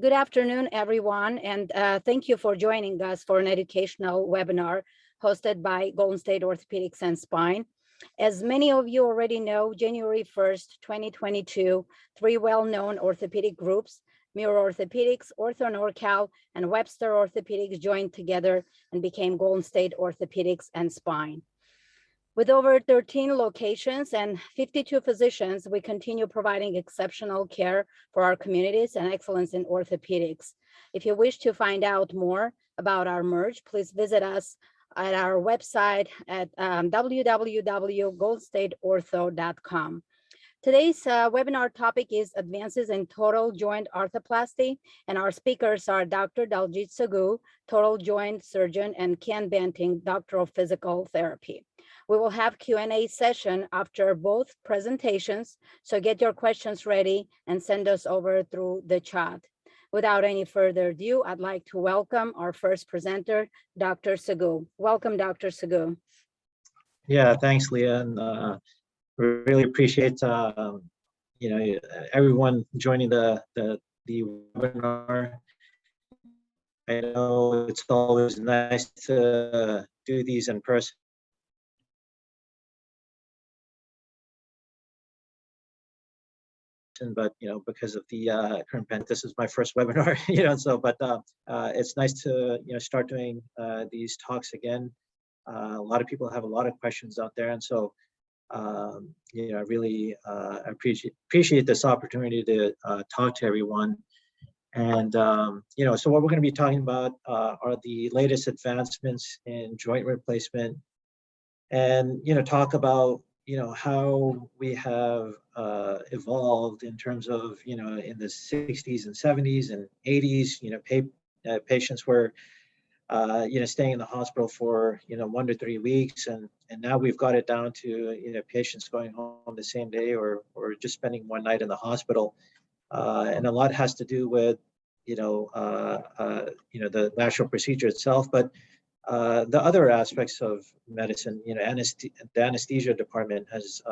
Good afternoon, everyone, and thank you for joining us for an educational webinar hosted by Golden State Orthopedics and Spine. As many of you already know, January 1st, 2022, three well-known orthopedic groups, Miro Orthopedics, OrthoNorCal, and Webster Orthopedics joined together and became Golden State Orthopedics and Spine. With over 13 locations and 52 physicians, we continue providing exceptional care for our communities and excellence in orthopedics. If you wish to find out more about our merge, please visit us at our website at www.goldstateortho.com. Today's webinar topic is advances in total joint arthroplasty, and our speakers are Dr. Daljit Sagu, total joint surgeon, and Ken Banting, doctor of physical therapy. We will have Q&A session after both presentations, so get your questions ready and send us over through the chat. Without any further ado, I'd like to welcome our first presenter, Dr. Sagu. Welcome, Dr. Sagu. Yeah, thanks, Leah, and really appreciate everyone joining the webinar. I know it's always nice to do these in person, but because of the current pandemic, this is my first webinar. But it's nice to start doing these talks again. A lot of people have a lot of questions out there, and so I really appreciate this opportunity to talk to everyone. And so what we're going to be talking about are the latest advancements in joint replacement, and talk about how we have evolved in terms of in the 60s and 70s and 80s. Patients were staying in the hospital for 1 to 3 weeks, and now we've got it down to patients going home the same day or just spending one night in the hospital, and a lot has to do with the actual procedure itself, but the other aspects of medicine. The anesthesia department has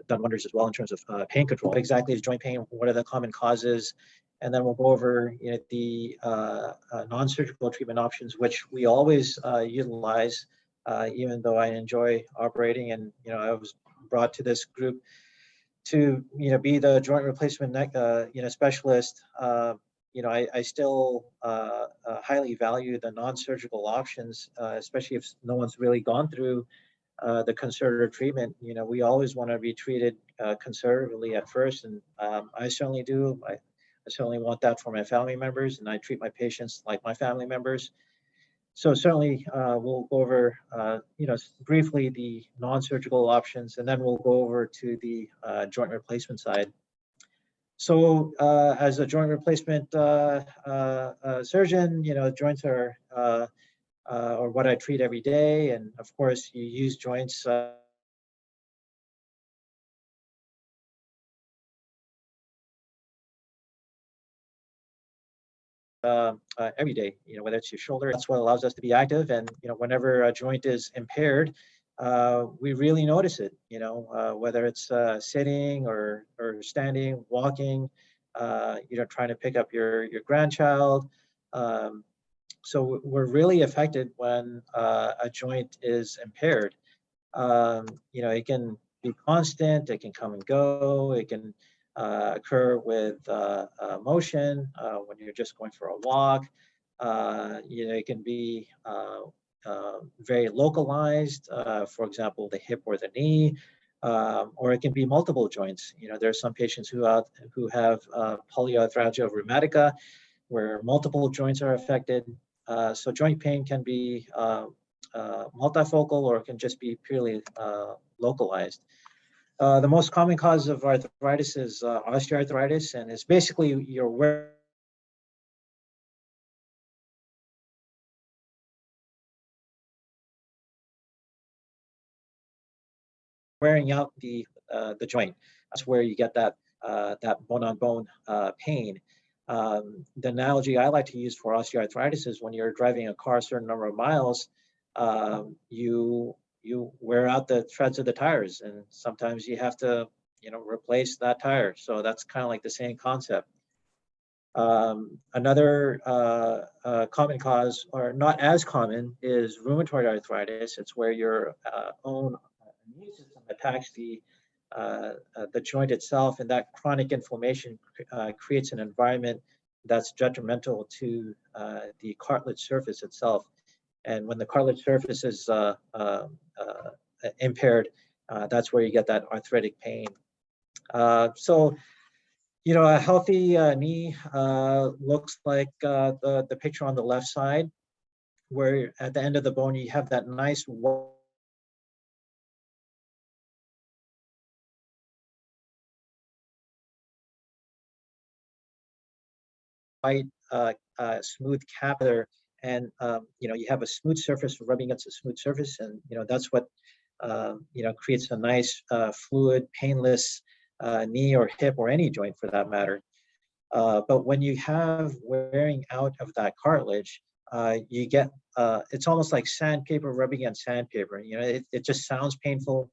done wonders as well in terms of pain control. What exactly is joint pain? What are the common causes? And then we'll go over the non-surgical treatment options, which we always utilize, even though I enjoy operating. And I was brought to this group to be the joint replacement specialist. I still highly value the non-surgical options, especially if no one's really gone through the conservative treatment. We always want to be treated conservatively at first, and I certainly do. I certainly want that for my family members, and I treat my patients like my family members. So certainly we'll go over, briefly the non-surgical options, and then we'll go over to the joint replacement side. So as a joint replacement surgeon, joints are or what I treat every day. And of course, you use joints every day, whether it's your shoulder. That's what allows us to be active. And whenever a joint is impaired, we really notice it, whether it's sitting or standing, walking, trying to pick up your grandchild. So we're really affected when a joint is impaired. It can be constant, it can come and go, it can occur with motion when you're just going for a walk. It can be very localized, for example, the hip or the knee, or it can be multiple joints. There are some patients who have polyarthralgia rheumatica, where multiple joints are affected. So joint pain can be multifocal, or it can just be purely localized. The most common cause of arthritis is osteoarthritis, and it's basically you're wearing out the joint. That's where you get that bone-on-bone pain. The analogy I like to use for osteoarthritis is when you're driving a car a certain number of miles, you wear out the treads of the tires, and sometimes you have to, replace that tire. So that's kind of like the same concept. Another common cause, or not as common, is rheumatoid arthritis. It's where your own immune system attacks the joint itself, and that chronic inflammation creates an environment that's detrimental to the cartilage surface itself. And when the cartilage surface is impaired, that's where you get that arthritic pain. So, a healthy knee looks like the picture on the left side, where at the end of the bone, you have that nice white, smooth capillary, and you have a smooth surface rubbing against a smooth surface, and that's what creates a nice, fluid, painless knee or hip or any joint for that matter. But when you have wearing out of that cartilage, you get it's almost like sandpaper rubbing against sandpaper. It just sounds painful,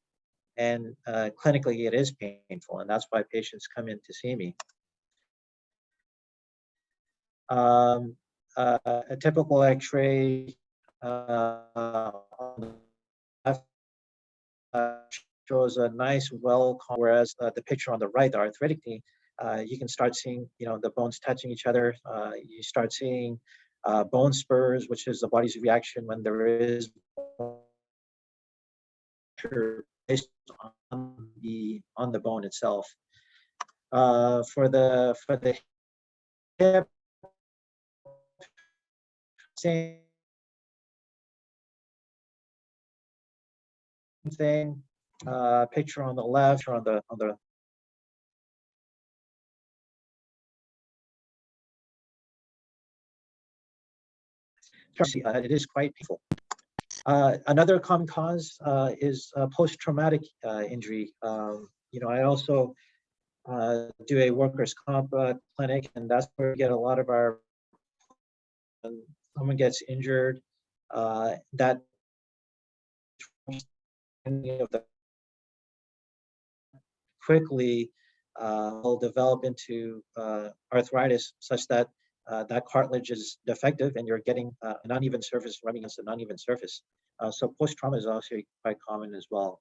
and clinically it is painful, and that's why patients come in to see me. A typical X-ray on the left shows a nice, whereas the picture on the right, the arthritic knee, you can start seeing, the bones touching each other. You start seeing bone spurs, which is the body's reaction when there is pressure placed on the bone itself. For the hip, same thing. Picture on the left or on the it is quite painful. Another common cause is post-traumatic injury. I also do a workers' comp clinic, and that's where we get a lot of our, when someone gets injured, that quickly will develop into arthritis, such that that cartilage is defective and you're getting an uneven surface rubbing against an uneven surface. So post-trauma is also quite common as well.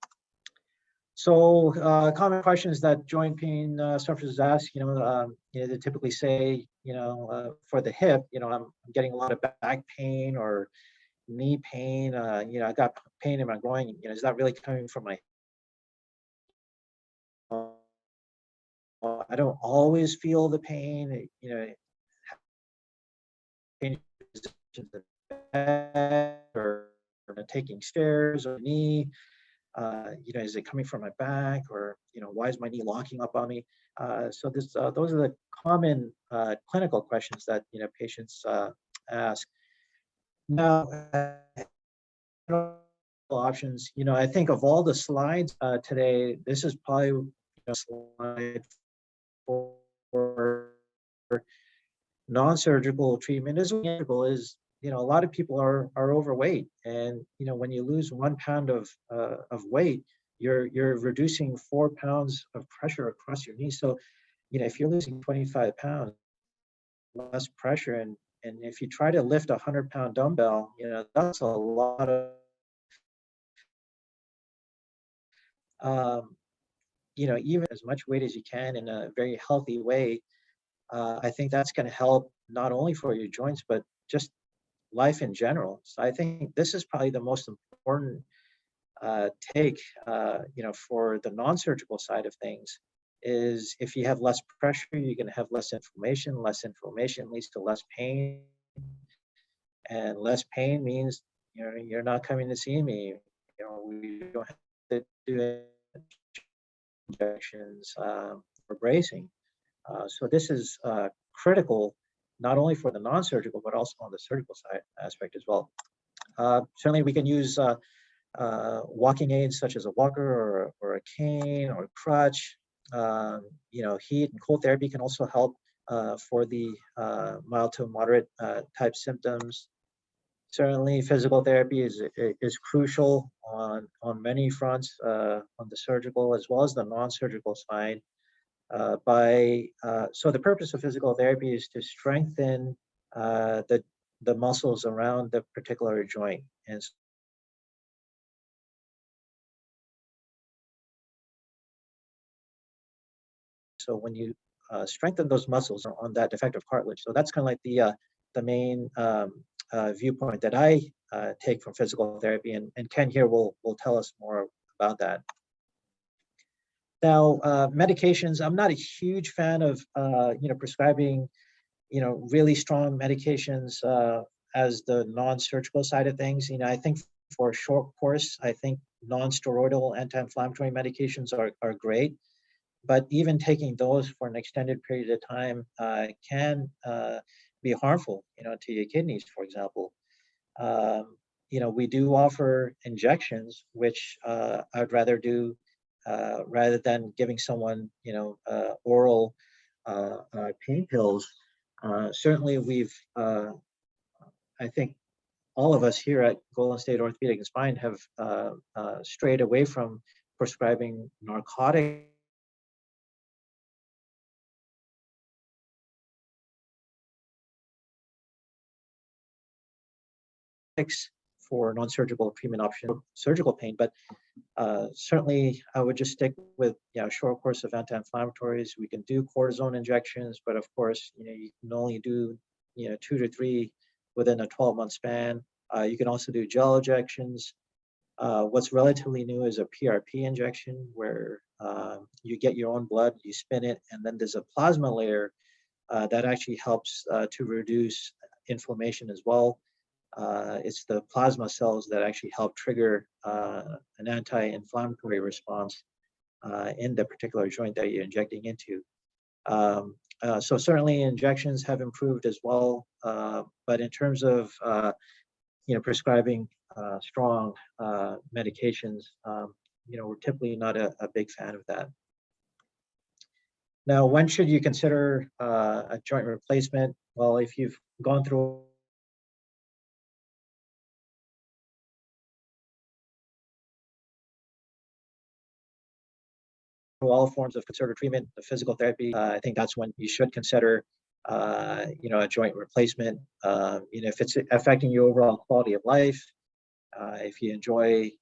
So common questions that joint pain sufferers ask, they typically say, for the hip, I'm getting a lot of back pain or knee pain. I got pain in my groin. Is that really coming from my I don't always feel the pain, pain positions in bed or taking stairs or knee. Is it coming from my back, or why is my knee locking up on me? So those are the common clinical questions that patients ask. Now, options. I think of all the slides today, this is probably a slide for non-surgical treatment. Is a lot of people are overweight, and when you lose 1 pound of weight, you're reducing 4 pounds of pressure across your knee. So if you're losing 25 pounds, less pressure, and if you try to lift a 100-pound dumbbell, that's a lot of even as much weight as you can in a very healthy way. I think that's going to help not only for your joints, but just life in general. So I think this is probably the most important take, for the non-surgical side of things, is if you have less pressure, you're going to have less inflammation. Less inflammation leads to less pain, and less pain means you're not coming to see me. We don't have to do injections or bracing. So this is critical, not only for the non-surgical, but also on the surgical side aspect as well. Certainly we can use walking aids such as a walker or a cane or a crutch. Heat and cold therapy can also help for the mild to moderate type symptoms. Certainly, physical therapy is crucial on many fronts, on the surgical as well as the non-surgical side. So the purpose of physical therapy is to strengthen the muscles around the particular joint. And so when you strengthen those muscles on that defective cartilage, so that's kind of like the main viewpoint that I take from physical therapy, and Ken here will tell us more about that. Now, medications, I'm not a huge fan of prescribing really strong medications as the non-surgical side of things. I think for a short course, I think non-steroidal anti-inflammatory medications are great. But even taking those for an extended period of time can be harmful, to your kidneys, for example. We do offer injections, which I'd rather do rather than giving someone, oral pain pills. Certainly, I think all of us here at Golden State Orthopedic and Spine have strayed away from prescribing narcotic for non-surgical treatment option, surgical pain, but certainly I would just stick with a short course of anti-inflammatories. We can do cortisone injections, but of course, you can only do 2 to 3 within a 12-month span. You can also do gel injections. What's relatively new is a PRP injection, where you get your own blood, you spin it, and then there's a plasma layer that actually helps to reduce inflammation as well. It's the plasma cells that actually help trigger an anti-inflammatory response in the particular joint that you're injecting into. So certainly injections have improved as well, but in terms of prescribing strong medications, we're typically not a big fan of that. Now, when should you consider a joint replacement? Well, if you've gone through all forms of conservative treatment, the physical therapy, I think that's when you should consider, a joint replacement. If it's affecting your overall quality of life, if you enjoy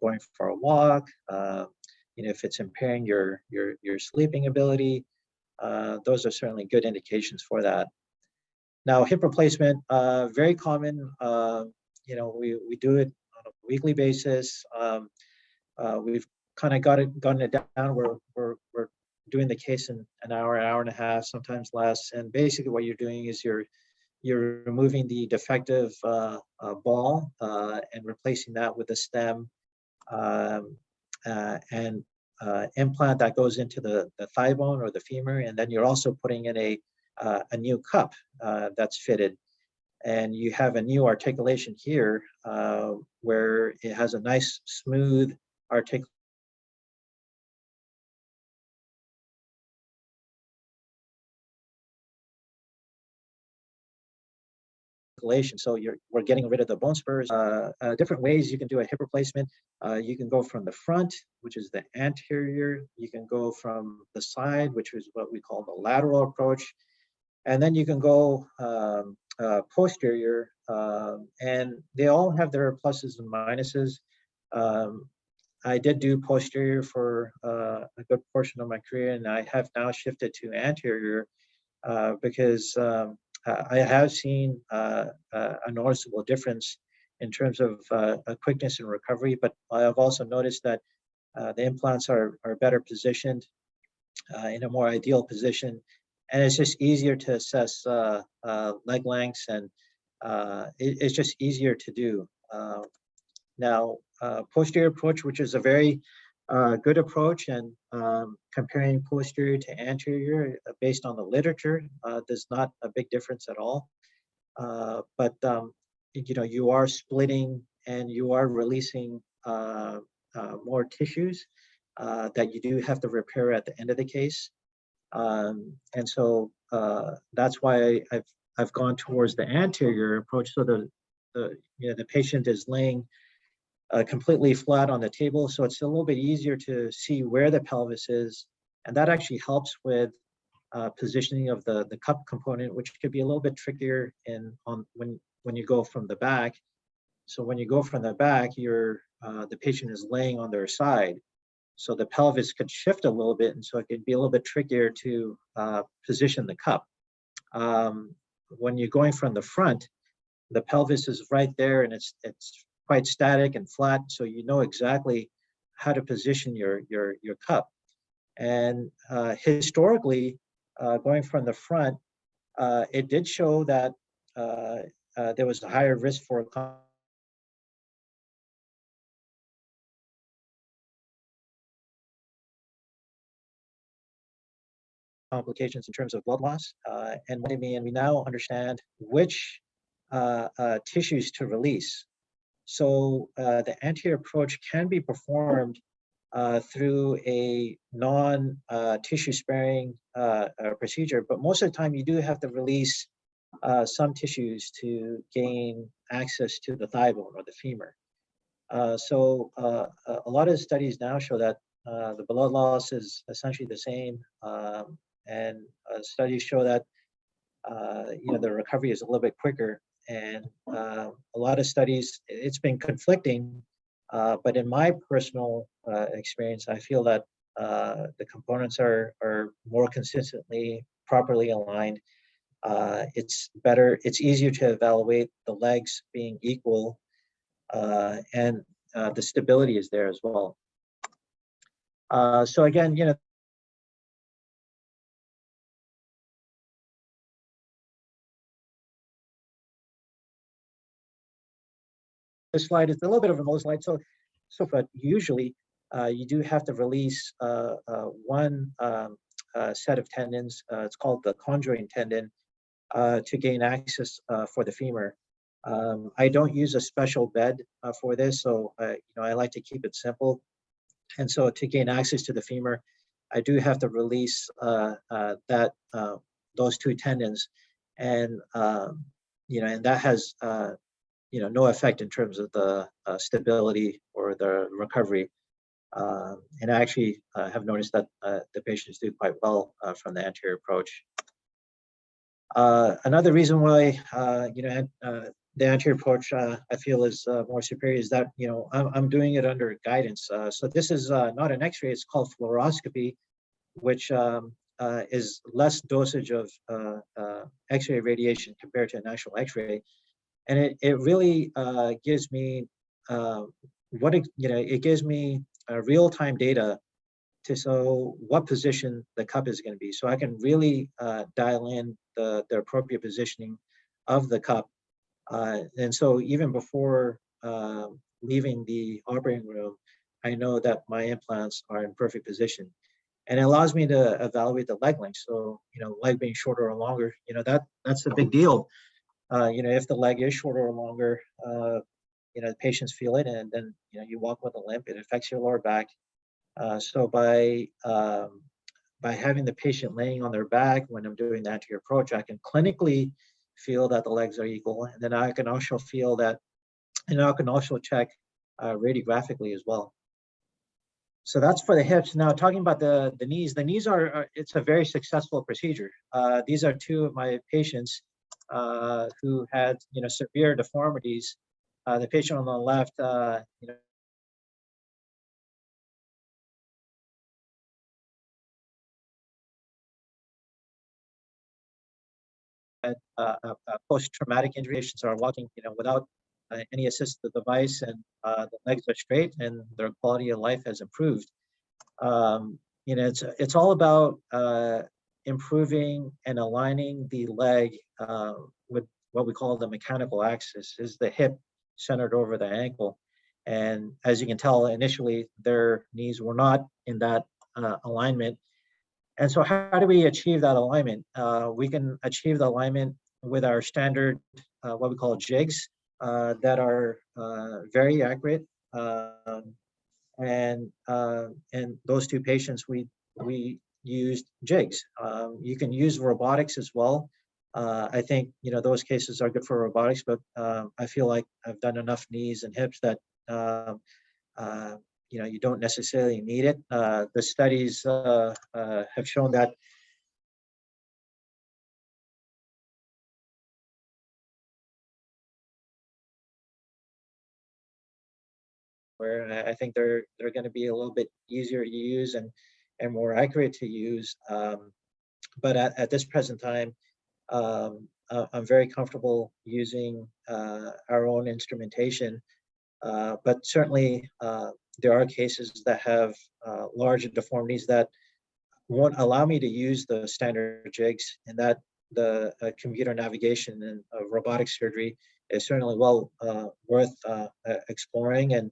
going for a walk, if it's impairing your sleeping ability, those are certainly good indications for that. Now, hip replacement, very common. We do it on a weekly basis. We've kind of gotten it down where we're doing the case in an hour and a half, sometimes less. And basically what you're doing is you're removing the defective ball and replacing that with a stem and implant that goes into the thigh bone or the femur. And then you're also putting in a new cup that's fitted. And you have a new articulation here where it has a nice smooth articulation. So we're getting rid of the bone spurs. Different ways you can do a hip replacement. You can go from the front, which is the anterior. You can go from the side, which is what we call the lateral approach. And then you can go posterior. And they all have their pluses and minuses. I did do posterior for a good portion of my career, and I have now shifted to anterior because I have seen a noticeable difference in terms of quickness and recovery, but I've also noticed that the implants are better positioned in a more ideal position, and it's just easier to assess leg lengths, and it's just easier to do. Now, posterior approach, which is a very good approach, and comparing posterior to anterior based on the literature, there's not a big difference at all. But you are splitting and you are releasing more tissues that you do have to repair at the end of the case. And so that's why I've gone towards the anterior approach. So the patient is laying completely flat on the table, so it's a little bit easier to see where the pelvis is, and that actually helps with positioning of the cup component, which could be a little bit trickier when you go from the back. So when you go from the back, the patient is laying on their side, so the pelvis could shift a little bit, and so it could be a little bit trickier to position the cup. When you're going from the front, the pelvis is right there, and it's quite static and flat, so you know exactly how to position your cup. And historically, going from the front, it did show that there was a higher risk for complications in terms of blood loss. And we now understand which tissues to release. So the anterior approach can be performed through a non-tissue sparing procedure, but most of the time you do have to release some tissues to gain access to the thigh bone or the femur. So a lot of studies now show that the blood loss is essentially the same, and studies show that the recovery is a little bit quicker. And a lot of studies, it's been conflicting, but in my personal experience, I feel that the components are more consistently properly aligned. It's better, it's easier to evaluate the legs being equal, and the stability is there as well. So again, this slide is a little bit of an old slide. But usually you do have to release one set of tendons. It's called the conjoint tendon to gain access for the femur. I don't use a special bed for this, so I like to keep it simple. And so to gain access to the femur, I do have to release those two tendons, and and that has no effect in terms of the stability or the recovery. And I actually have noticed that the patients do quite well from the anterior approach. Another reason why the anterior approach I feel is more superior is that I'm doing it under guidance. So this is not an X-ray; it's called fluoroscopy, which is less dosage of X-ray radiation compared to an actual X-ray, and it really gives me it gives me real-time data to show what position the cup is going to be, so I can really dial in the appropriate positioning of the cup. And so even before leaving the operating room, I know that my implants are in perfect position. And it allows me to evaluate the leg length. So, leg being shorter or longer, that's a big deal. If the leg is shorter or longer, the patients feel it, and then, you walk with a limp, it affects your lower back. So by having the patient laying on their back when I'm doing the anterior approach, I can clinically feel that the legs are equal, and then I can also feel that, and I can also check radiographically as well. So that's for the hips. Now talking about the knees, it's a very successful procedure. These are two of my patients who had severe deformities. The patient on the left, post-traumatic injury. Patients are walking, without any assistive device, and the legs are straight, and their quality of life has improved. It's all about improving and aligning the leg with what we call the mechanical axis, is the hip centered over the ankle. And as you can tell, initially their knees were not in that alignment. And so how do we achieve that alignment? We can achieve the alignment with our standard, what we call jigs, that are very accurate. And those two patients, we used jigs. You can use robotics as well. I think, those cases are good for robotics, but I feel like I've done enough knees and hips that, um, uh, you don't necessarily need it. The studies have shown that where I think they're going to be a little bit easier to use and more accurate to use. But at this present time, I'm very comfortable using our own instrumentation. But certainly, there are cases that have large deformities that won't allow me to use the standard jigs, and that the computer navigation and robotic surgery is certainly well worth exploring, and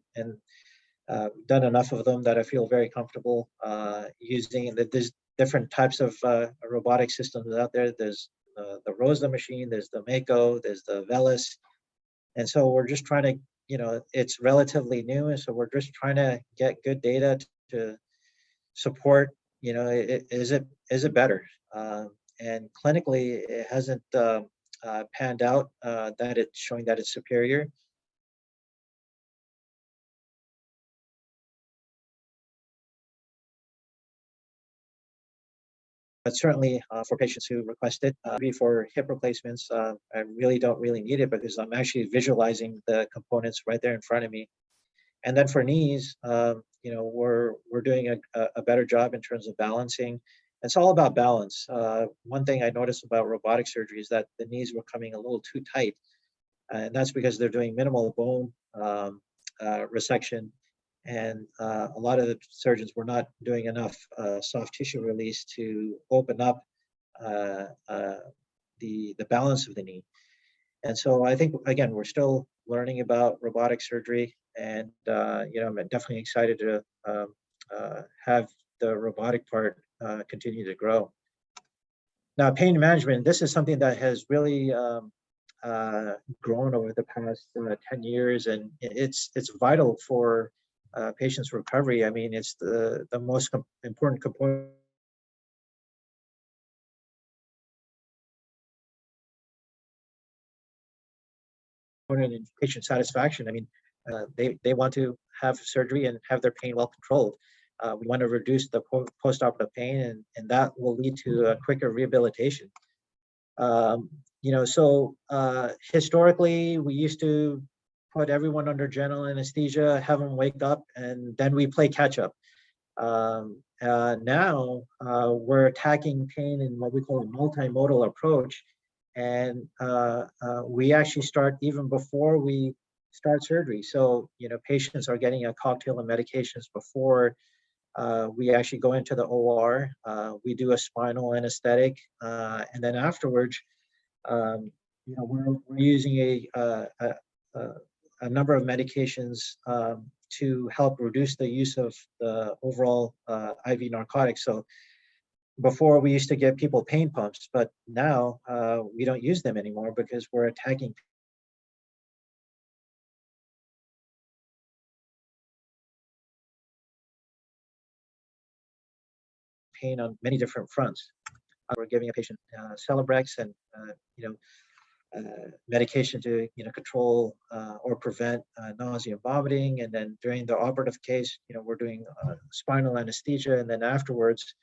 done enough of them that I feel very comfortable using. There's different types of robotic systems out there. There's the Rosa machine, there's the Mako, there's the Velis, and so we're just trying to, it's relatively new, and so we're just trying to get good data to support, is it better? And clinically, it hasn't panned out that it's showing that it's superior. But certainly for patients who request it, for hip replacements, I really don't really need it because I'm actually visualizing the components right there in front of me. And then for knees, we're doing a better job in terms of balancing. It's all about balance. One thing I noticed about robotic surgery is that the knees were coming a little too tight, and that's because they're doing minimal bone resection, and a lot of the surgeons were not doing enough soft tissue release to open up uh, uh, the balance of the knee. And so I think, again, we're still learning about robotic surgery, and I'm definitely excited to have the robotic part continue to grow. Now, pain management, this is something that has really grown over the past 10 years, and it's vital for patients' recovery. I mean, it's the most important component in patient satisfaction. I mean, they want to have surgery and have their pain well controlled. We want to reduce the post-operative pain, and that will lead to a quicker rehabilitation. So historically, we used to put everyone under general anesthesia, have them wake up, and then we play catch up. Now we're attacking pain in what we call a multimodal approach, and we actually start even before we start surgery. So patients are getting a cocktail of medications before we actually go into the OR. We do a spinal anesthetic, and then afterwards, we're using a number of medications to help reduce the use of the overall IV narcotics. So before we used to give people pain pumps, but now we don't use them anymore because we're attacking pain on many different fronts. We're giving a patient Celebrex and medication to control or prevent nausea and vomiting, and then during the operative case, we're doing spinal anesthesia, and then afterwards,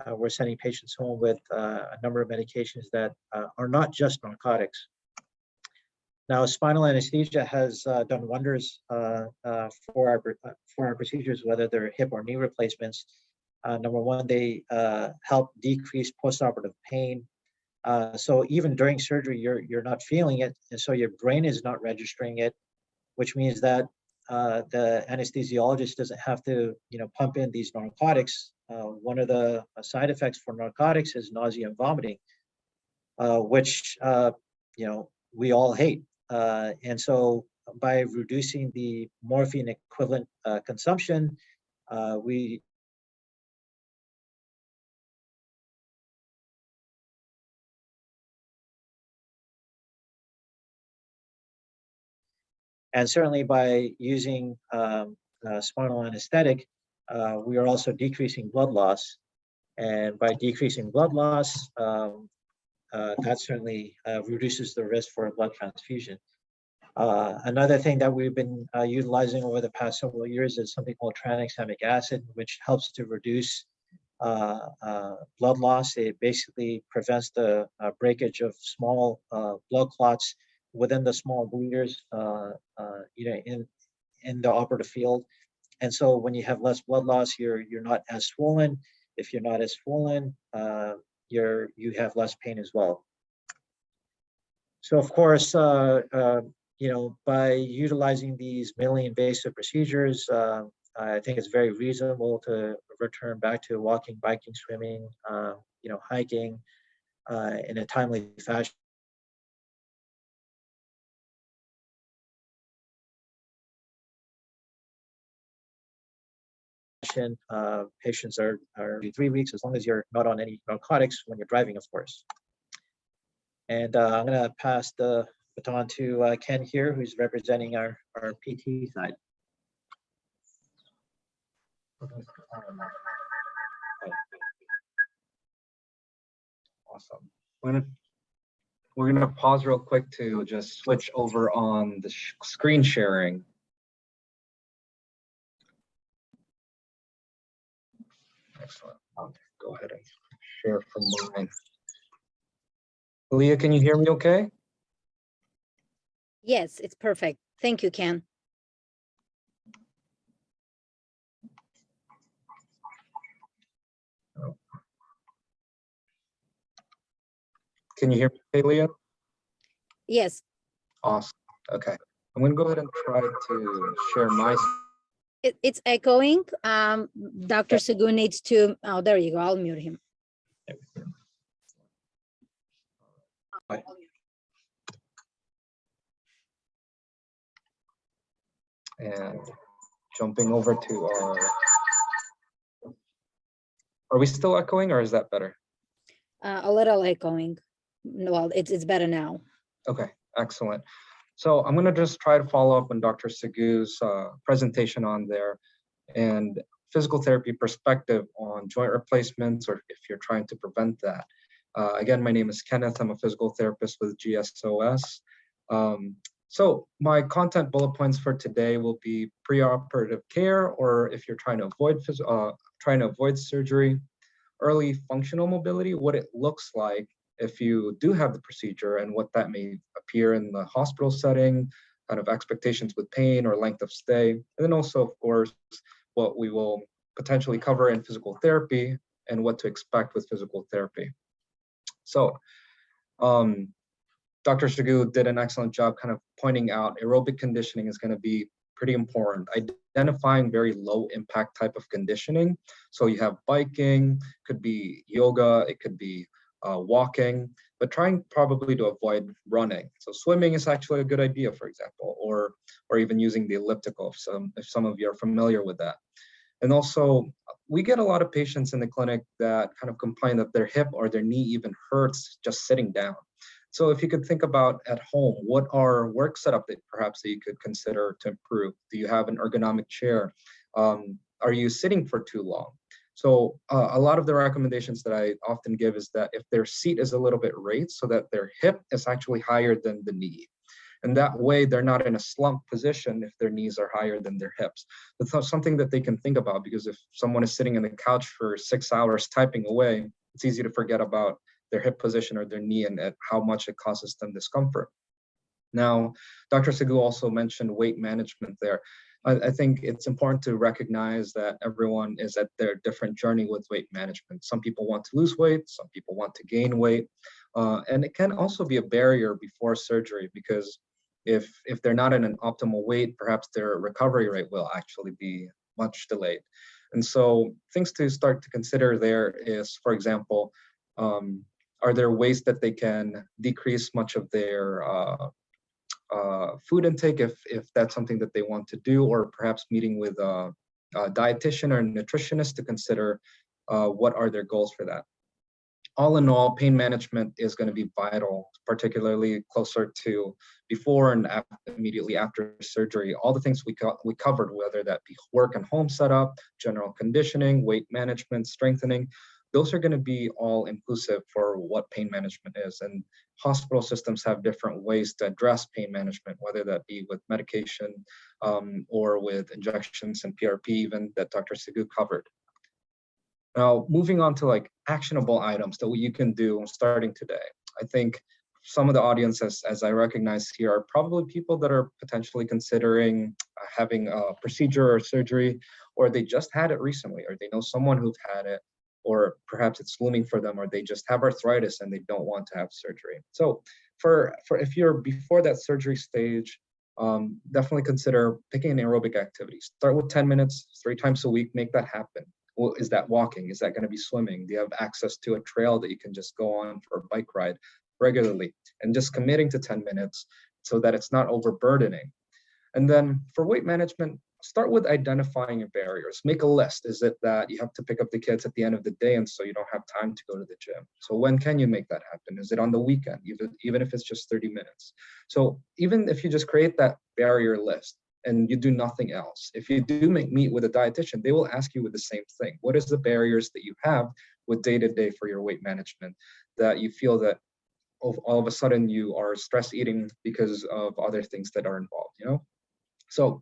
we're sending patients home with a number of medications that are not just narcotics. Now, spinal anesthesia has done wonders for our procedures, whether they're hip or knee replacements. Number one, they help decrease postoperative pain. So even during surgery, you're not feeling it, and so your brain is not registering it, which means that the anesthesiologist doesn't have to pump in these narcotics. One of the side effects for narcotics is nausea and vomiting, which we all hate. And so by reducing the morphine equivalent consumption, we and certainly by using spinal anesthetic, we are also decreasing blood loss. And by decreasing blood loss, that certainly reduces the risk for a blood transfusion. Another thing that we've been utilizing over the past several years is something called tranexamic acid, which helps to reduce blood loss. It basically prevents the breakage of small blood clots within the small bleeders, in the operative field. And so when you have less blood loss, you're not as swollen. If you're not as swollen, you have less pain as well. So of course, by utilizing these minimally invasive procedures, I think it's very reasonable to return back to walking, biking, swimming, hiking in a timely fashion. Patients are 3 weeks as long as you're not on any narcotics when you're driving, of course. And I'm going to pass the baton to Ken here, who's representing our PT side. Awesome. We're gonna pause real quick to just switch over on the screen sharing. Excellent. I'll go ahead and share from mine. Leah, can you hear me okay? Yes, it's perfect. Thank you, Ken. Can you hear me okay, Leah? Yes. Awesome. Okay. I'm going to go ahead and try to share my. It's echoing. Dr. Segu needs to, oh, there you go. I'll mute him. And jumping over to our. Are we still echoing or is that better? A little echoing. Well, it's better now. Okay, excellent. So I'm going to just try to follow up on Dr. Segu's presentation on there and physical therapy perspective on joint replacements, or if you're trying to prevent that. Again, my name is Kenneth. I'm a physical therapist with GSOS. So my content bullet points for today will be preoperative care, or if you're trying to avoid surgery, early functional mobility, what it looks like if you do have the procedure and what that may appear in the hospital setting, kind of expectations with pain or length of stay. And then also, of course, what we will potentially cover in physical therapy and what to expect with physical therapy. So Dr. Segu did an excellent job kind of pointing out aerobic conditioning is going to be pretty important. Identifying very low impact type of conditioning. So you have biking, could be yoga, it could be walking, but trying probably to avoid running. So swimming is actually a good idea, for example, or even using the elliptical if some of you are familiar with that. And also, we get a lot of patients in the clinic that kind of complain that their hip or their knee even hurts just sitting down. So if you could think about at home, what are work setup that perhaps that you could consider to improve? Do you have an ergonomic chair? Are you sitting for too long? So a lot of the recommendations that I often give is that if their seat is a little bit raised so that their hip is actually higher than the knee. And that way they're not in a slump position if their knees are higher than their hips. That's something that they can think about, because if someone is sitting on the couch for 6 hours typing away, it's easy to forget about their hip position or their knee and how much it causes them discomfort. Now, Dr. Segu also mentioned weight management there. I think it's important to recognize that everyone is at their different journey with weight management. Some people want to lose weight, some people want to gain weight. And it can also be a barrier before surgery, because if they're not in an optimal weight, perhaps their recovery rate will actually be much delayed. And so things to start to consider there is, for example, are there ways that they can decrease much of their food intake if that's something that they want to do, or perhaps meeting with a dietitian or a nutritionist to consider what are their goals for that. All in all, pain management is going to be vital, particularly closer to before and immediately after surgery. All the things we covered, whether that be work and home setup, general conditioning, weight management, strengthening, those are going to be all inclusive for what pain management is. And hospital systems have different ways to address pain management, whether that be with medication or with injections and PRP even that Dr. Segu covered. Now, moving on to like actionable items that you can do starting today. I think some of the audience, as I recognize here, are probably people that are potentially considering having a procedure or surgery, or they just had it recently, or they know someone who's had it, or perhaps it's looming for them, or they just have arthritis and they don't want to have surgery. So for if you're before that surgery stage, definitely consider picking an aerobic activity. Start with 10 minutes, 3 times a week, make that happen. Well, is that walking? Is that going to be swimming? Do you have access to a trail that you can just go on for a bike ride regularly? And just committing to 10 minutes so that it's not overburdening. And then for weight management, start with identifying your barriers. Make a list. Is it that you have to pick up the kids at the end of the day and so you don't have time to go to the gym? So when can you make that happen? Is it on the weekend, even if it's just 30 minutes? So even if you just create that barrier list and you do nothing else, if you do meet with a dietitian, they will ask you with the same thing. What is the barriers that you have with day-to-day for your weight management that you feel that all of a sudden you are stress eating because of other things that are involved, you know? So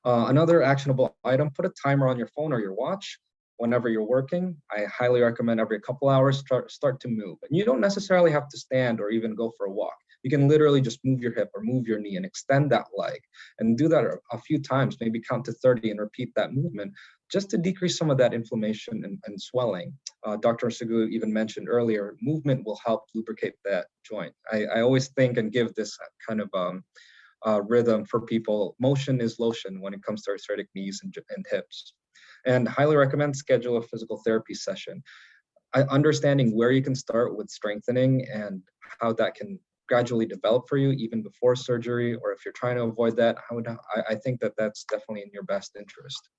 another actionable item, put a timer on your phone or your watch whenever you're working. I highly recommend every couple hours, start to move. And you don't necessarily have to stand or even go for a walk. You can literally just move your hip or move your knee and extend that leg and do that a few times, maybe count to 30 and repeat that movement just to decrease some of that inflammation and swelling. Dr. Segu even mentioned earlier, movement will help lubricate that joint. I always think and give this kind of rhythm for people. Motion is lotion when it comes to arthritic knees and hips. And highly recommend schedule a physical therapy session. Understanding where you can start with strengthening and how that can gradually develop for you even before surgery, or if you're trying to avoid that, I think that that's definitely in your best interest.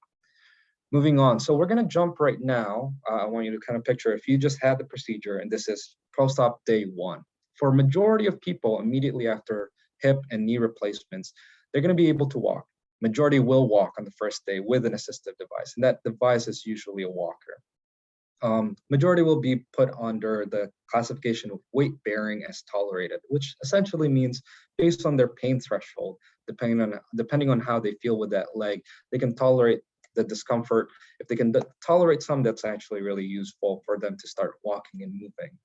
Moving on, so we're going to jump right now. I want you to kind of picture if you just had the procedure and this is post-op day 1. For a majority of people immediately after hip and knee replacements, they're going to be able to walk. Majority will walk on the first day with an assistive device, and that device is usually a walker. Majority will be put under the classification of weight bearing as tolerated, which essentially means based on their pain threshold, depending on how they feel with that leg, they can tolerate the discomfort. If they can tolerate some, that's actually really useful for them to start walking and moving.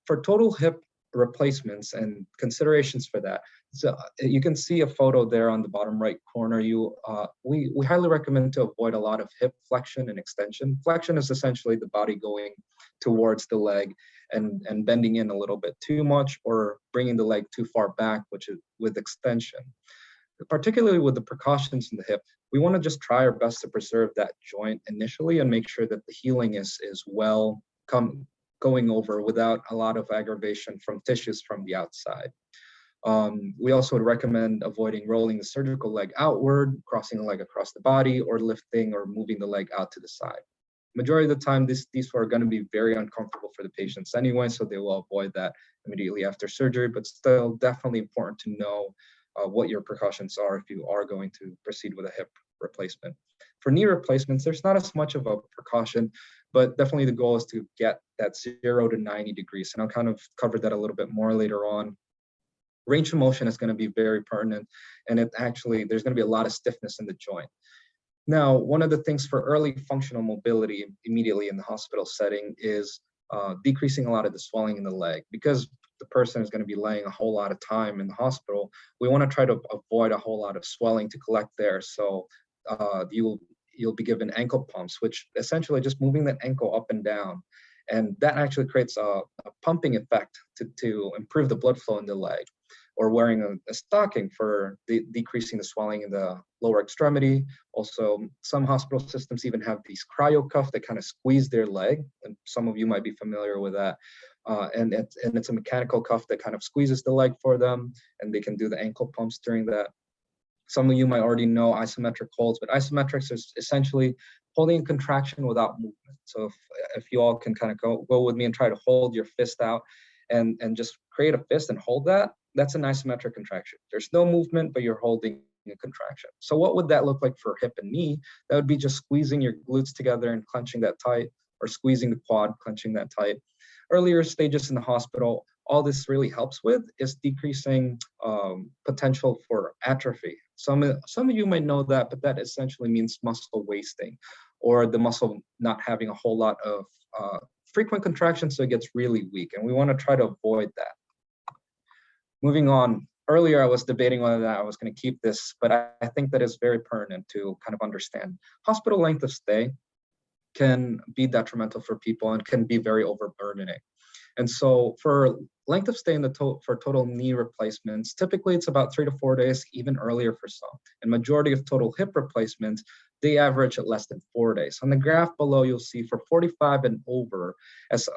For total hip replacements and considerations for that, so you can see a photo there on the bottom right corner. We highly recommend to avoid a lot of hip flexion and extension. Flexion is essentially the body going towards the leg and bending in a little bit too much, or bringing the leg too far back, which is with extension. Particularly with the precautions in the hip, we want to just try our best to preserve that joint initially and make sure that the healing is well going over without a lot of aggravation from tissues from the outside. We also would recommend avoiding rolling the surgical leg outward, crossing the leg across the body, or lifting or moving the leg out to the side. Majority of the time, these are going to be very uncomfortable for the patients anyway, so they will avoid that immediately after surgery, but still definitely important to know what your precautions are if you are going to proceed with a hip replacement. For knee replacements, there's not as much of a precaution, but definitely the goal is to get that 0 to 90 degrees. And I'll kind of cover that a little bit more later on. Range of motion is going to be very pertinent, and there's going to be a lot of stiffness in the joint. Now, one of the things for early functional mobility immediately in the hospital setting is decreasing a lot of the swelling in the leg. Because the person is going to be laying a whole lot of time in the hospital, we want to try to avoid a whole lot of swelling to collect there. So you'll be given ankle pumps, which essentially just moving that ankle up and down. And that actually creates a pumping effect to improve the blood flow in the leg. Or wearing a stocking for decreasing the swelling in the lower extremity. Also, some hospital systems even have these cryo cuffs that kind of squeeze their leg, and some of you might be familiar with that. And it's a mechanical cuff that kind of squeezes the leg for them, and they can do the ankle pumps during that. Some of you might already know isometric holds, but isometrics is essentially holding a contraction without movement. So if you all can kind of go with me and try to hold your fist out and just create a fist and hold that, that's an isometric contraction. There's no movement, but you're holding a contraction. So what would that look like for hip and knee? That would be just squeezing your glutes together and clenching that tight, or squeezing the quad, clenching that tight. Earlier stages in the hospital, all this really helps with is decreasing potential for atrophy. Some of you might know that, but that essentially means muscle wasting, or the muscle not having a whole lot of frequent contractions, so it gets really weak, and we want to try to avoid that. Moving on, earlier I was debating whether I was going to keep this, but I think that is very pertinent to kind of understand. Hospital length of stay can be detrimental for people and can be very overburdening. And so for length of stay in for total knee replacements, typically it's about 3 to 4 days, even earlier for some. And majority of total hip replacements, they average at less than 4 days. On the graph below, you'll see for 45 and over, as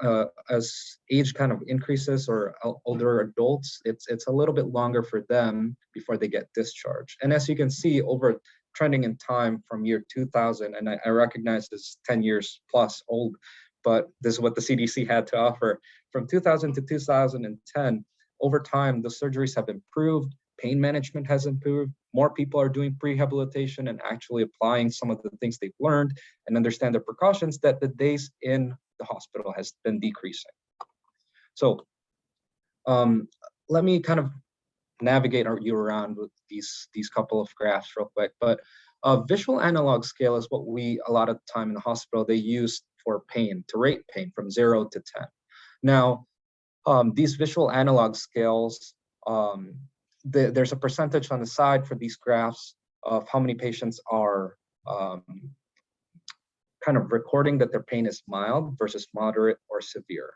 age kind of increases, or older adults, it's a little bit longer for them before they get discharged. And as you can see, over trending in time from year 2000, and I recognize this 10 years plus old, but this is what the CDC had to offer. From 2000 to 2010, over time, the surgeries have improved, pain management has improved, more people are doing prehabilitation and actually applying some of the things they've learned and understand the precautions, that the days in the hospital has been decreasing. So let me kind of navigate you around with these couple of graphs real quick. But a visual analog scale is what a lot of the time in the hospital, they use for pain, to rate pain from 0 to 10. Now, these visual analog scales, there's a percentage on the side for these graphs of how many patients are kind of recording that their pain is mild versus moderate or severe.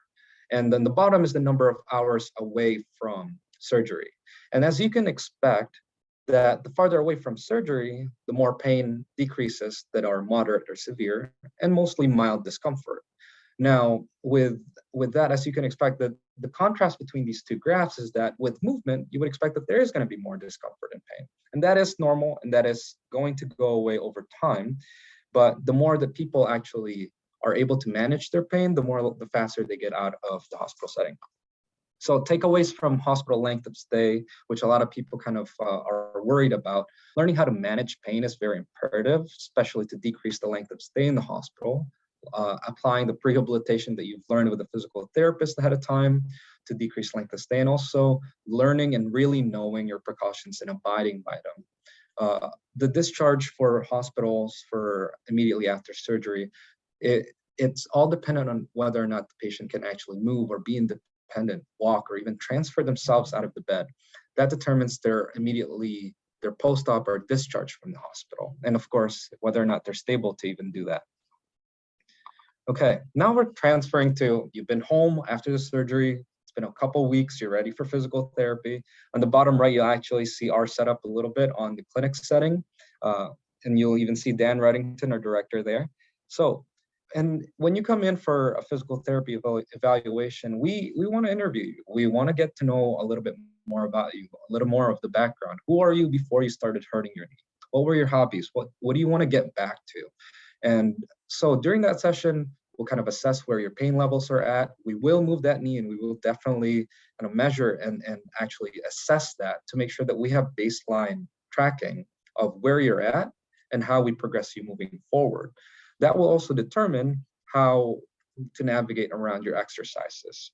And then the bottom is the number of hours away from surgery. And as you can expect, that the farther away from surgery, the more pain decreases that are moderate or severe, and mostly mild discomfort. Now, with that, as you can expect, the contrast between these two graphs is that with movement, you would expect that there is going to be more discomfort and pain. And that is normal, and that is going to go away over time. But the more that people actually are able to manage their pain, the faster they get out of the hospital setting. So takeaways from hospital length of stay, which a lot of people kind of are worried about. Learning how to manage pain is very imperative, especially to decrease the length of stay in the hospital. Applying the prehabilitation that you've learned with a physical therapist ahead of time to decrease length of stay, and also learning and really knowing your precautions and abiding by them. The discharge for hospitals for immediately after surgery, it's all dependent on whether or not the patient can actually move or be independent, walk, or even transfer themselves out of the bed. That determines their post-op or discharge from the hospital. And of course, whether or not they're stable to even do that. Okay, now we're transferring to, you've been home after the surgery, it's been a couple weeks, you're ready for physical therapy. On the bottom right, you'll actually see our setup a little bit on the clinic setting. And you'll even see Dan Reddington, our director there. So, and when you come in for a physical therapy evaluation, we want to interview you. We want to get to know a little bit more about you, a little more of the background. Who are you before you started hurting your knee? What were your hobbies? What do you want to get back to? And so during that session, we'll kind of assess where your pain levels are at. We will move that knee, and we will definitely kind of measure and actually assess that to make sure that we have baseline tracking of where you're at and how we progress you moving forward. That will also determine how to navigate around your exercises.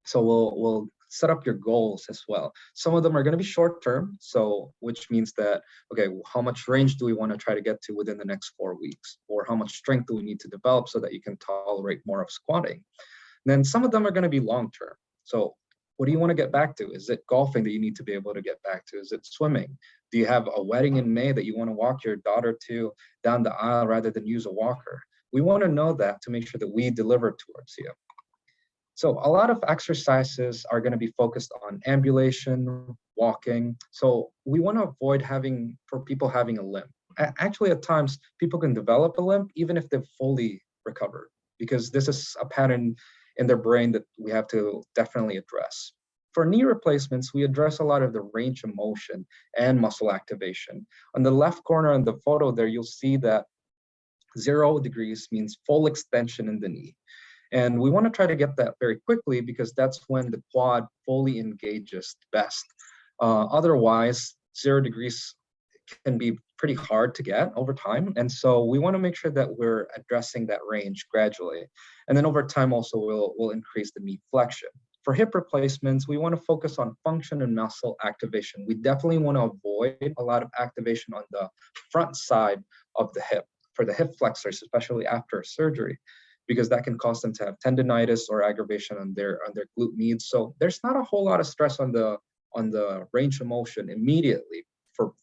So we'll set up your goals as well. Some of them are going to be short term, so which means that, okay, how much range do we want to try to get to within the next 4 weeks? Or how much strength do we need to develop so that you can tolerate more of squatting? And then some of them are going to be long term. So what do you want to get back to? Is it golfing that you need to be able to get back to? Is it swimming? Do you have a wedding in May that you want to walk your daughter to down the aisle rather than use a walker? We want to know that to make sure that we deliver towards you. So a lot of exercises are going to be focused on ambulation, walking. So we want to avoid people having a limp. Actually, at times, people can develop a limp even if they've fully recovered, because this is a pattern in their brain that we have to definitely address. For knee replacements, we address a lot of the range of motion and muscle activation. On the left corner in the photo there, you'll see that 0 degrees means full extension in the knee. And we want to try to get that very quickly because that's when the quad fully engages best. Otherwise, 0 degrees can be pretty hard to get over time. And so we want to make sure that we're addressing that range gradually. And then over time also we'll increase the knee flexion. For hip replacements, we want to focus on function and muscle activation. We definitely want to avoid a lot of activation on the front side of the hip for the hip flexors, especially after surgery, because that can cause them to have tendonitis or aggravation on their glute medius. So there's not a whole lot of stress on the range of motion immediately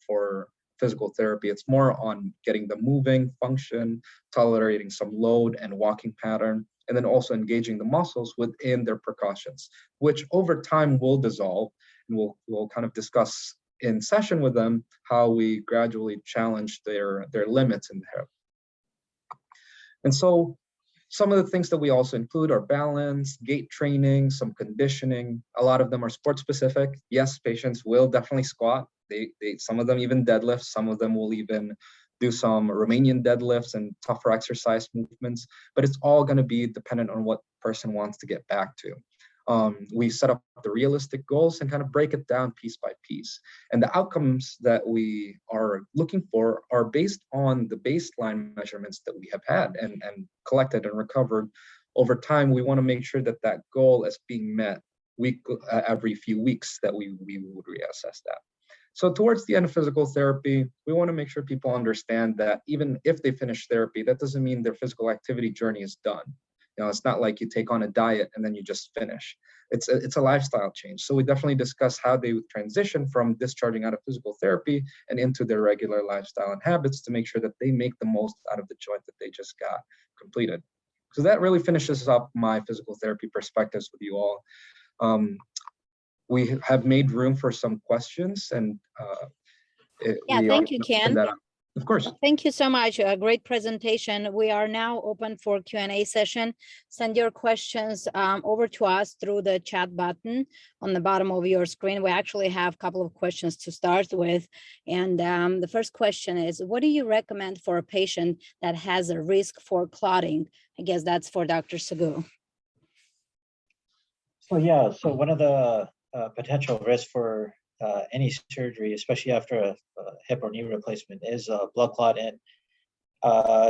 for physical therapy. It's more on getting them moving, function, tolerating some load and walking pattern, and then also engaging the muscles within their precautions, which over time will dissolve. And we'll kind of discuss in session with them how we gradually challenge their limits in the hip. And so some of the things that we also include are balance, gait training, some conditioning. A lot of them are sport specific. Yes, patients will definitely squat. Some of them even deadlift. Some of them will even do some Romanian deadlifts and tougher exercise movements, but it's all going to be dependent on what person wants to get back to. We set up the realistic goals and kind of break it down piece by piece. And the outcomes that we are looking for are based on the baseline measurements that we have had and collected and recovered over time. We want to make sure that that goal is being met every few weeks, that we would reassess that. So towards the end of physical therapy, we want to make sure people understand that even if they finish therapy, that doesn't mean their physical activity journey is done. You know, it's not like you take on a diet and then you just finish. It's a lifestyle change. So we definitely discuss how they would transition from discharging out of physical therapy and into their regular lifestyle and habits to make sure that they make the most out of the joint that they just got completed. So that really finishes up my physical therapy perspectives with you all. We have made room for some questions, and thank you, Ken. Of course. Thank you so much. A great presentation. We are now open for Q&A session. Send your questions over to us through the chat button on the bottom of your screen. We actually have a couple of questions to start with. And the first question is, what do you recommend for a patient that has a risk for clotting? I guess that's for Dr. Sagu. So one of the potential risks for any surgery, especially after a hip or knee replacement, is blood clot. And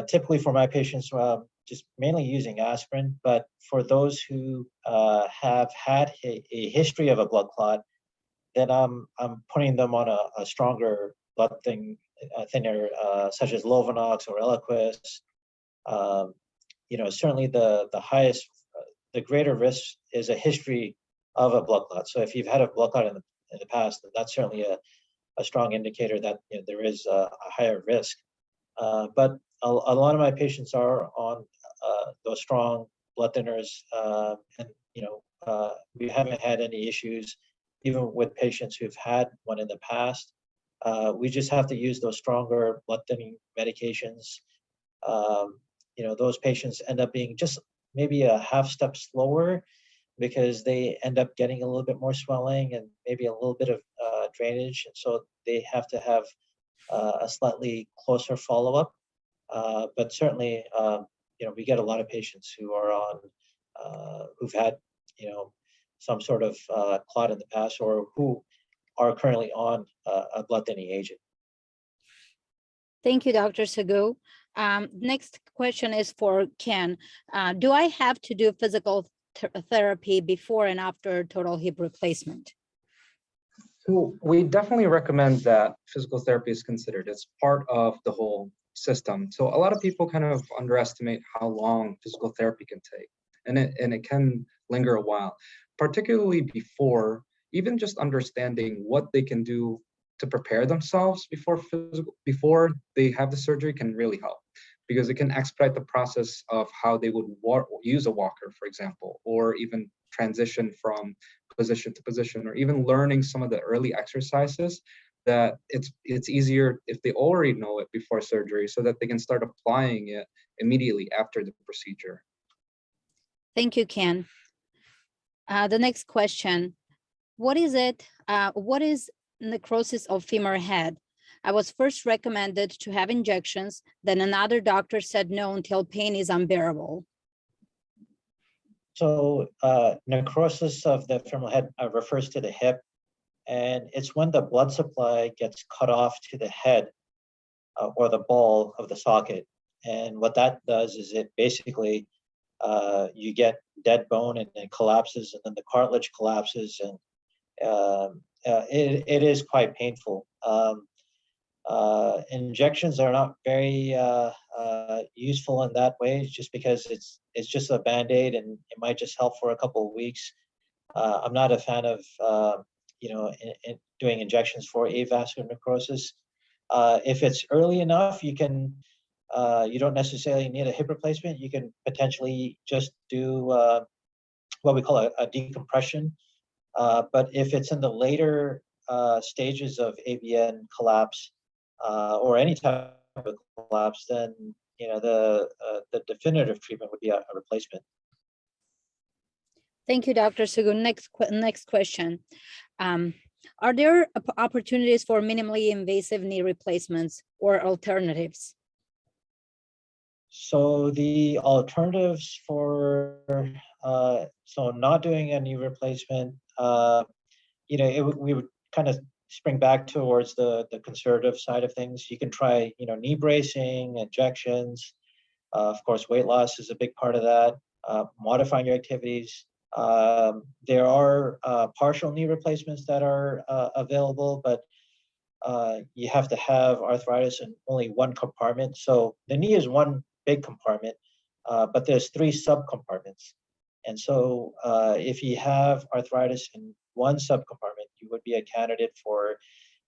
typically for my patients, just mainly using aspirin. But for those who have had a history of a blood clot, then I'm putting them on a stronger blood thinner, such as Lovenox or Eliquis. Certainly the greater risk is a history of a blood clot. So if you've had a blood clot in the past, that's certainly a strong indicator that there is a higher risk. But a lot of my patients are on those strong blood thinners, and we haven't had any issues, even with patients who've had one in the past. We just have to use those stronger blood thinning medications. Those patients end up being just maybe a half step slower, because they end up getting a little bit more swelling and maybe a little bit of drainage. And so they have to have a slightly closer follow-up. But certainly, we get a lot of patients who are on, who've had, some sort of clot in the past, or who are currently on a blood thinning agent. Thank you, Dr. Sagu. Next question is for Ken. Do I have to do physical therapy before and after total hip replacement? So we definitely recommend that physical therapy is considered. It's part of the whole system. So a lot of people kind of underestimate how long physical therapy can take, and it can linger a while, particularly before, even just understanding what they can do to prepare themselves before they have the surgery can really help, because it can expedite the process of how they would use a walker, for example, or even transition from position to position, or even learning some of the early exercises that it's easier if they already know it before surgery, so that they can start applying it immediately after the procedure. Thank you, Ken. The next question, what is necrosis of femur head? I was first recommended to have injections, then another doctor said no until pain is unbearable. So necrosis of the femoral head refers to the hip. And it's when the blood supply gets cut off to the head or the ball of the socket. And what that does is it basically, you get dead bone and it collapses, and then the cartilage collapses, and it is quite painful. Injections are not very useful in that way, just because it's just a band-aid and it might just help for a couple of weeks. I'm not a fan of doing injections for avascular necrosis. If it's early enough, you don't necessarily need a hip replacement. You can potentially just do what we call a decompression. But if it's in the later stages of AVN collapse or any type of collapse, then the definitive treatment would be a replacement. Thank you, Dr. Sugun. Next question. Are there opportunities for minimally invasive knee replacements or alternatives? So the alternatives for not doing a knee replacement, we would kind of spring back towards the conservative side of things. You can try knee bracing, injections. Of course, weight loss is a big part of that. Modifying your activities. There are partial knee replacements that are available, but you have to have arthritis in only one compartment. So the knee is one big compartment, but there's 3 subcompartments. And so if you have arthritis in one subcompartment, you would be a candidate for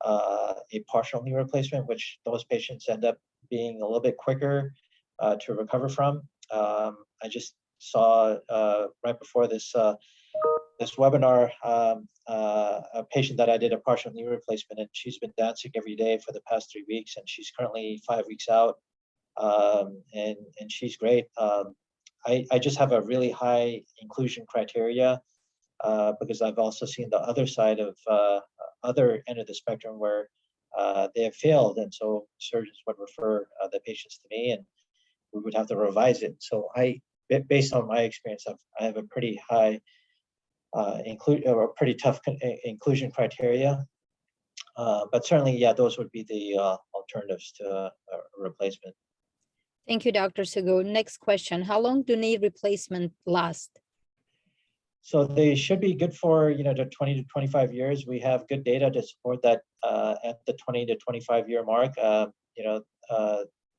a partial knee replacement, which those patients end up being a little bit quicker to recover from. I just saw right before this webinar a patient that I did a partial knee replacement, and she's been dancing every day for the past 3 weeks, and she's currently 5 weeks out, and she's great. I just have a really high inclusion criteria because I've also seen the other side of other end of the spectrum where they have failed, and so surgeons would refer the patients to me, and we would have to revise it. So based on my experience, I have a pretty high pretty tough inclusion criteria. But certainly, yeah, those would be the alternatives to a replacement. Thank you, Dr. Sugu. Next question. How long do knee replacement last? So they should be good for to 20 to 25 years. We have good data to support that at the 20 to 25 year mark.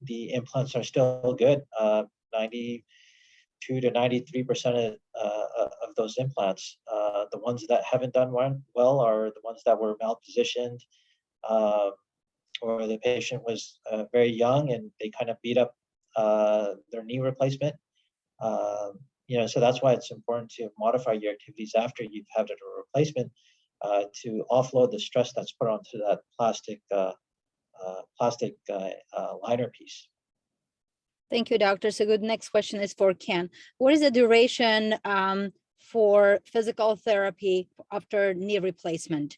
The implants are still good. 92 to 93% of those implants. The ones that haven't done well are the ones that were malpositioned, or the patient was very young and they kind of beat up their knee replacement. So that's why it's important to modify your activities after you've had a replacement to offload the stress that's put onto that plastic liner piece. Thank you, Dr. Sugu. Next question is for Ken. What is the duration for physical therapy after knee replacement?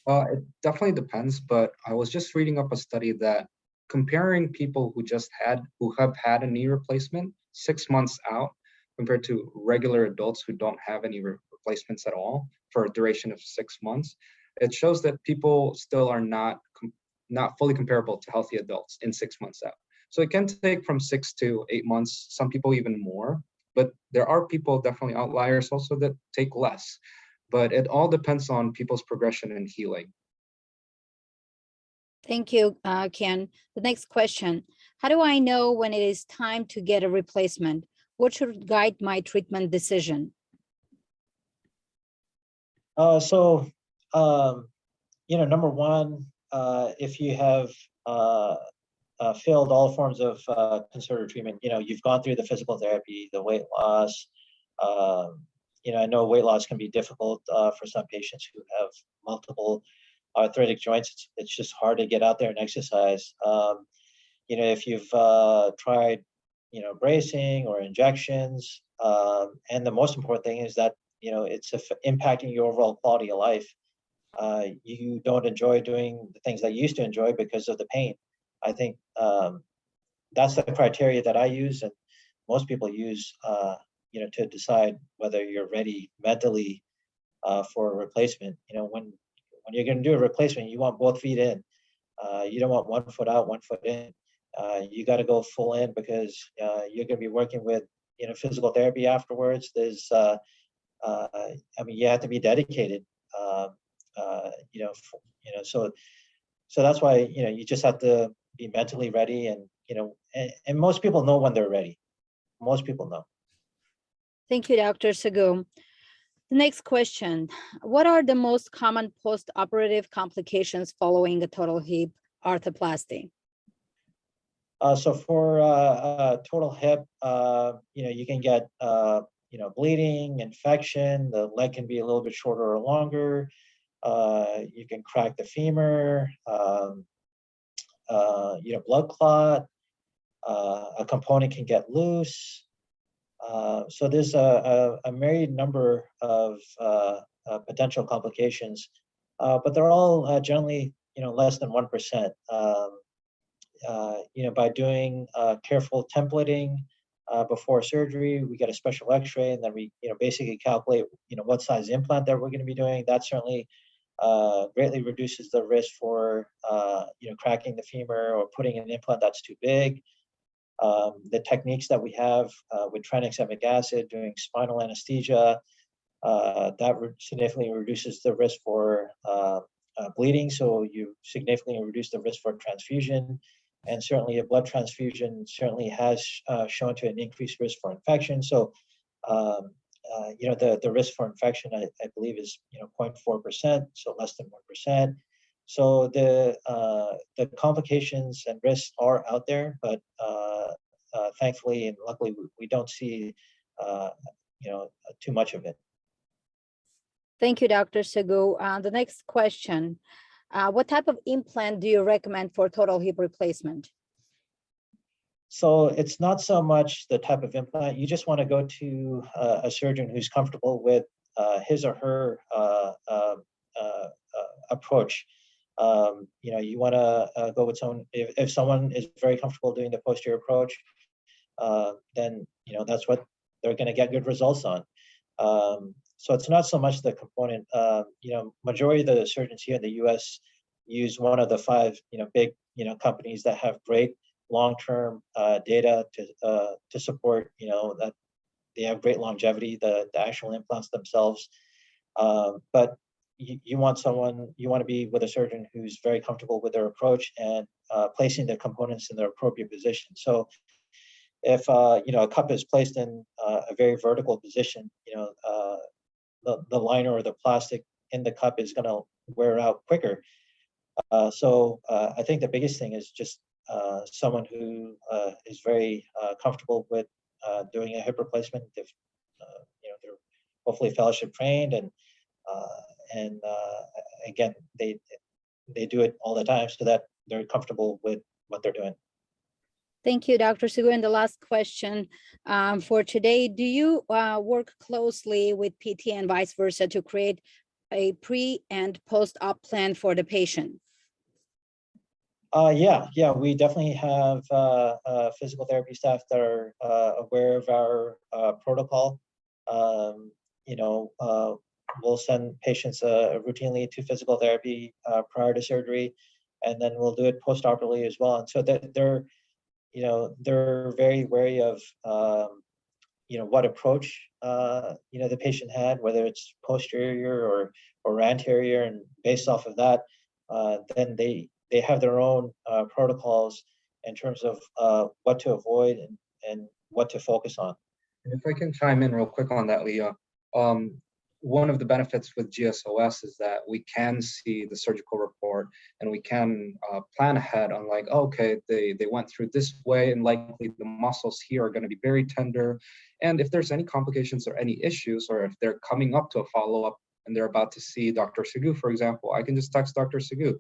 It definitely depends, but I was just reading up a study that comparing people who have had a knee replacement 6 months out compared to regular adults who don't have any replacements at all for a duration of 6 months, it shows that people still are not fully comparable to healthy adults in 6 months out. So it can take from 6 to 8 months, some people even more, but there are people, definitely outliers also, that take less. But it all depends on people's progression and healing. Thank you, Ken. The next question. How do I know when it is time to get a replacement? What should guide my treatment decision? Number one, if you have failed all forms of conservative treatment, you've gone through the physical therapy, the weight loss. I know weight loss can be difficult for some patients who have multiple arthritic joints. It's just hard to get out there and exercise. If you've tried, bracing or injections, and the most important thing is that, it's impacting your overall quality of life. You don't enjoy doing the things that you used to enjoy because of the pain. I think that's the criteria that I use, and most people use, to decide whether you're ready mentally for a replacement. when you're going to do a replacement, you want both feet in. You don't want 1 foot out, 1 foot in. You got to go full in because you're going to be working with physical therapy afterwards. There's I mean, you have to be dedicated. So that's why you just have to be mentally ready, and most people know when they're ready. Most people know. Thank you, Dr. Sagu. The next question, what are the most common post-operative complications following a total hip arthroplasty? So for total hip, you can get bleeding, infection. The leg can be a little bit shorter or longer. You can crack the femur. Blood clot. A component can get loose. So there's a myriad number of potential complications, but they're all generally less than 1%. By doing careful templating before surgery, we get a special X-ray, and then we basically calculate what size implant that we're going to be doing. That certainly greatly reduces the risk for cracking the femur or putting an implant that's too big. The techniques that we have with tranexamic acid, doing spinal anesthesia, that significantly reduces the risk for bleeding. So you significantly reduce the risk for transfusion. And certainly a blood transfusion certainly has shown to an increased risk for infection. So, the risk for infection, I believe, is 0.4%, so less than 1%. So the complications and risks are out there, but thankfully and luckily we don't see too much of it. Thank you, Dr. Sagu. The next question, what type of implant do you recommend for total hip replacement? So it's not so much the type of implant. You just want to go to a surgeon who's comfortable with his or her approach. You want to go with someone, if someone is very comfortable doing the posterior approach, then that's what they're going to get good results on. So it's not so much the component. Majority of the surgeons here in the U.S. use one of the 5 big companies that have great long-term data to support that they have great longevity, the actual implants themselves. But you want to be with a surgeon who's very comfortable with their approach and placing the components in their appropriate position. So if a cup is placed in a very vertical position, the liner or the plastic in the cup is going to wear out quicker. So I think the biggest thing is just someone who is very comfortable with doing a hip replacement. If they're hopefully fellowship trained, and again they do it all the time, so that they're comfortable with what they're doing. Thank you, Dr. Sagu. And the last question for today, do you work closely with PT and vice versa to create a pre and post-op plan for the patient? Yeah, we definitely have physical therapy staff that are aware of our protocol. We'll send patients routinely to physical therapy prior to surgery, and then we'll do it post-operatively as well. And so that they're very wary of what approach the patient had, whether it's posterior or anterior, and based off of that, then they have their own protocols in terms of what to avoid and what to focus on. And if I can chime in real quick on that, Leah, one of the benefits with GSOS is that we can see the surgical report and we can plan ahead on like, okay, they went through this way and likely the muscles here are going to be very tender. And if there's any complications or any issues, or if they're coming up to a follow-up and they're about to see Dr. Sagu, for example, I can just text Dr. Sagu,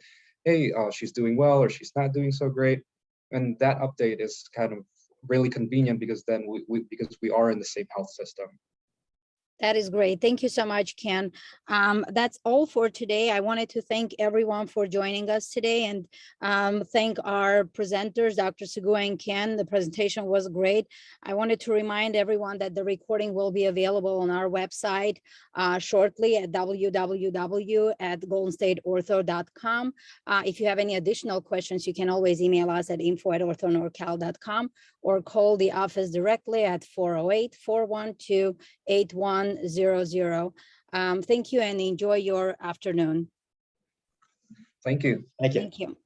hey, she's doing well or she's not doing so great. And that update is kind of really convenient because then we are in the same health system. That is great. Thank you so much, Ken. That's all for today. I wanted to thank everyone for joining us today and thank our presenters, Dr. Segua and Ken. The presentation was great. I wanted to remind everyone that the recording will be available on our website shortly at www.goldenstateortho.com. If you have any additional questions, you can always email us at info@orthonorcal.com or call the office directly at 408-412-8100. Thank you and enjoy your afternoon. Thank you. Thank you. Thank you.